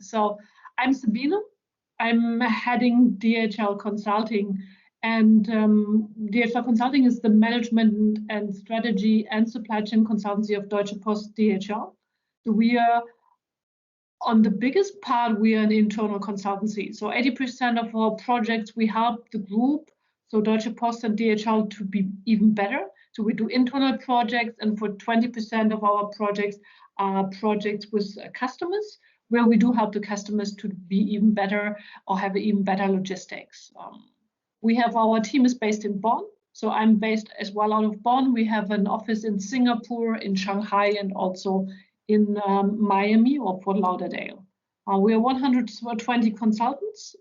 So I'm Sabine. I'm heading DHL Consulting, and DHL Consulting is the management and strategy and supply chain consultancy of Deutsche Post DHL. So we are on the biggest part, we are an internal consultancy. So 80% of our projects, we help the group, so Deutsche Post and DHL, to be even better. So we do internal projects, and for 20% of our projects are projects with customers, where we do help the customers to be even better or have even better logistics. We have our team is based in Bonn. So I'm based as well out of Bonn. We have an office in Singapore, in Shanghai, and also in Miami or Fort Lauderdale. We are 120 consultants.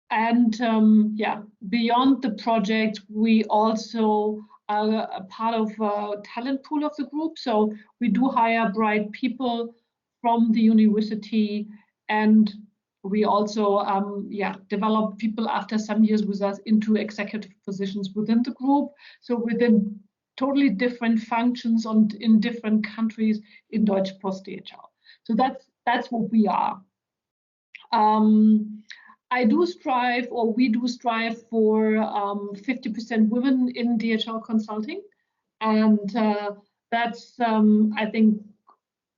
Yeah, beyond the project, we also are a part of a talent pool of the group. So we do hire bright people from the university, and we also develop people after some years with us into executive positions within the group. So within totally different functions in different countries in Deutsche Post DHL. So that's what we are. I do strive, or we do strive for 50% women in DHL Consulting, and that's I think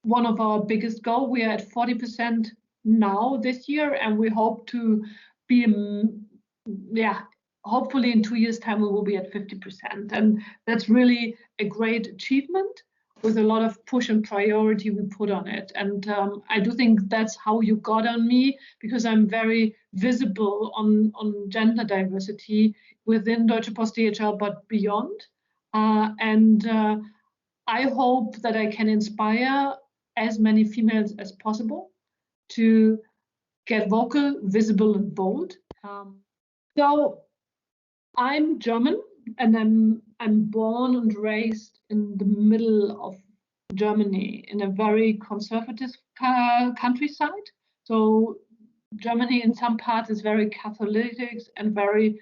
one of our biggest goals. We are at 40% now this year, and we hope to be hopefully in 2 years' time we will be at 50%, and that's really a great achievement with a lot of push and priority we put on it. And I do think that's how you got on me, because I'm very visible on gender diversity within Deutsche Post DHL, but beyond. I hope that I can inspire as many females as possible to get vocal, visible, and bold. So I'm German, and I'm born and raised in the middle of Germany in a very conservative countryside. So Germany in some parts is very Catholic and very,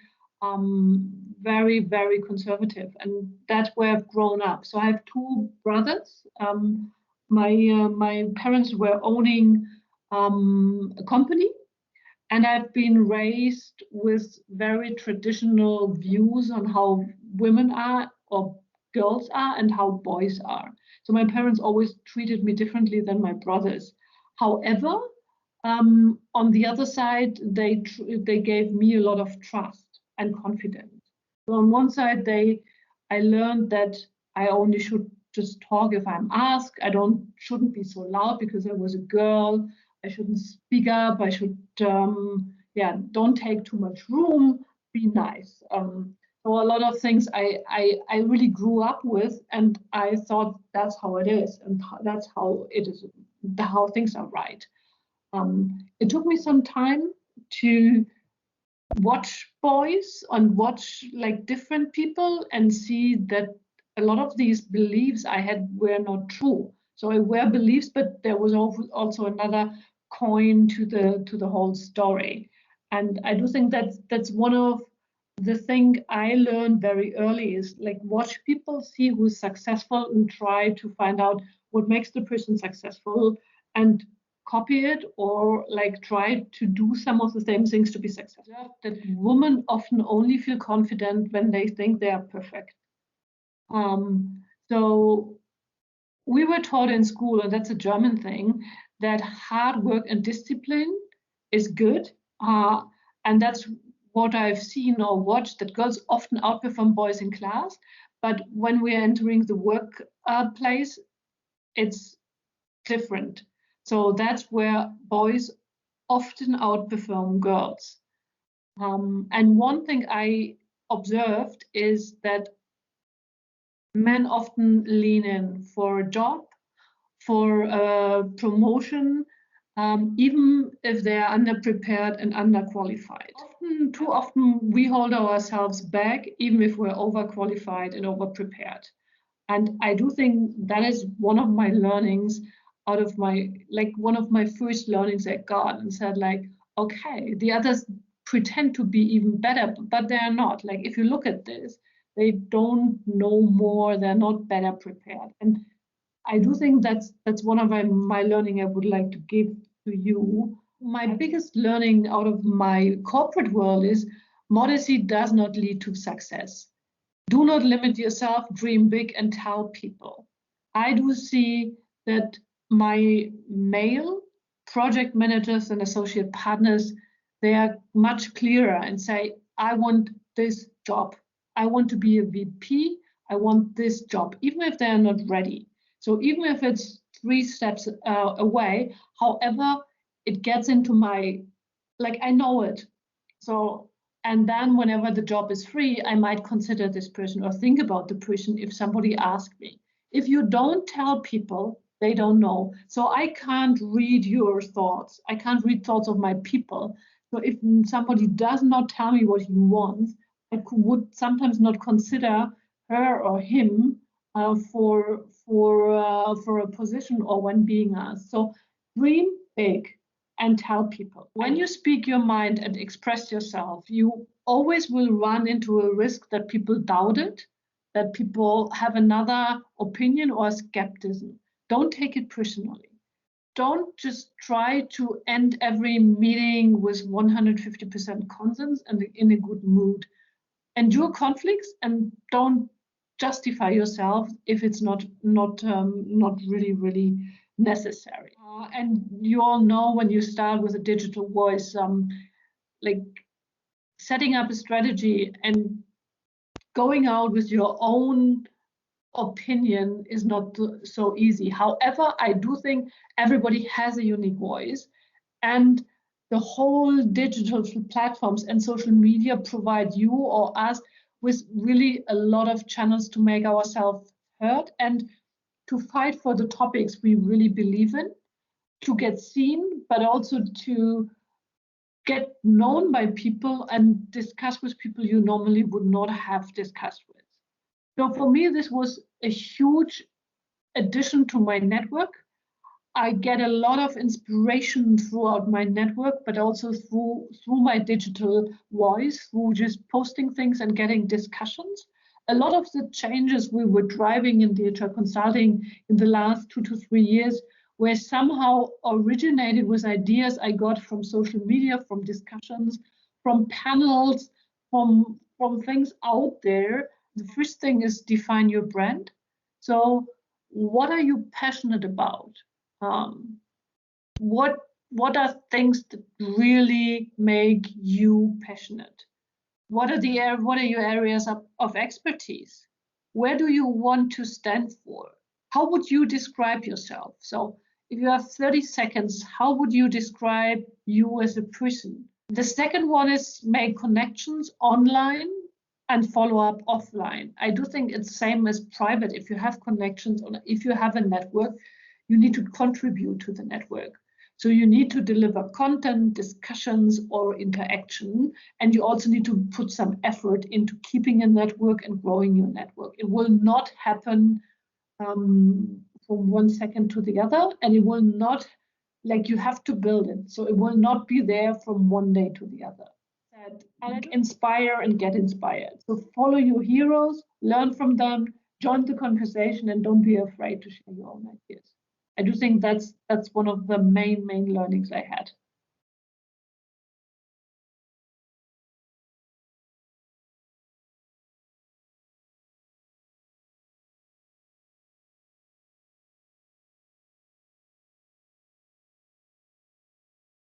very conservative, and that's where I've grown up. So I have two brothers. My parents were owning a company, and I've been raised with very traditional views on how women are or girls are and how boys are. So my parents always treated me differently than my brothers. However, on the other side, they gave me a lot of trust and confidence. So on one side, I learned that I only should just talk if I'm asked. Shouldn't be so loud because I was a girl. I shouldn't speak up. I should, don't take too much room. Be nice. So a lot of things I really grew up with, and I thought that's how it is, and that's how it is, how things are right. It took me some time to watch boys and watch like different people and see that a lot of these beliefs I had were not true. So I were beliefs, but there was also another coin to the whole story. And I do think that's one of the thing I learned very early is like watch people, see who's successful, and try to find out what makes the person successful and copy it, or like try to do some of the same things to be successful. That women often only feel confident when they think they are perfect. So we were taught in school, and that's a German thing, that hard work and discipline is good. And that's what I've seen or watched, that girls often outperform boys in class. But when we're entering the workplace, it's different. So that's where boys often outperform girls. And one thing I observed is that men often lean in for a job, for a promotion, even if they are underprepared and underqualified. Too often we hold ourselves back, even if we're overqualified and overprepared. And I do think that is one of my learnings out of one of my first learnings I got, and said like, okay, the others pretend to be even better, but they are not. Like if you look at this, they don't know more, they're not better prepared. And I do think that's one of my learning I would like to give to you. My biggest learning out of my corporate world is modesty does not lead to success. Do not limit yourself, dream big, and tell people. I do see that my male project managers and associate partners, they are much clearer and say, I want this job. I want to be a VP. I want this job, even if they're not ready. So even if it's 3 steps away, however, it gets into my, like, I know it. So, and then whenever the job is free, I might consider this person or think about the person if somebody asks me. If you don't tell people, they don't know. So I can't read your thoughts. I can't read thoughts of my people. So if somebody does not tell me what he wants, I would sometimes not consider her or him for a position or when being asked. So dream big and tell people. When you speak your mind and express yourself, you always will run into a risk that people doubt it, that people have another opinion or skepticism. Don't take it personally. Don't just try to end every meeting with 150% consent and in a good mood. Endure conflicts and don't justify yourself if it's not really necessary. And you all know when you start with a digital voice, like setting up a strategy and going out with your own opinion is not so easy. However, I do think everybody has a unique voice, and the whole digital platforms and social media provide you or us with really a lot of channels to make ourselves heard and to fight for the topics we really believe in, to get seen, but also to get known by people and discuss with people you normally would not have discussed with. So for me, this was a huge addition to my network. I get a lot of inspiration throughout my network, but also through my digital voice, through just posting things and getting discussions. A lot of the changes we were driving in DHL Consulting in the last 2 to 3 years were somehow originated with ideas I got from social media, from discussions, from panels, from things out there. The first thing is define your brand. So what are you passionate about? What are things that really make you passionate? What are your areas of expertise? Where do you want to stand for? How would you describe yourself? So if you have 30 seconds, how would you describe you as a person? The second one is make connections online and follow up offline. I do think it's same as private. If you have connections, or if you have a network, you need to contribute to the network. So you need to deliver content, discussions, or interaction, and you also need to put some effort into keeping a network and growing your network. It will not happen from 1 second to the other, and it will not, like, you have to build it. So it will not be there from one day to the other. And inspire and get inspired. So follow your heroes, learn from them, join the conversation, and don't be afraid to share your own ideas. I do think that's one of the main learnings I had.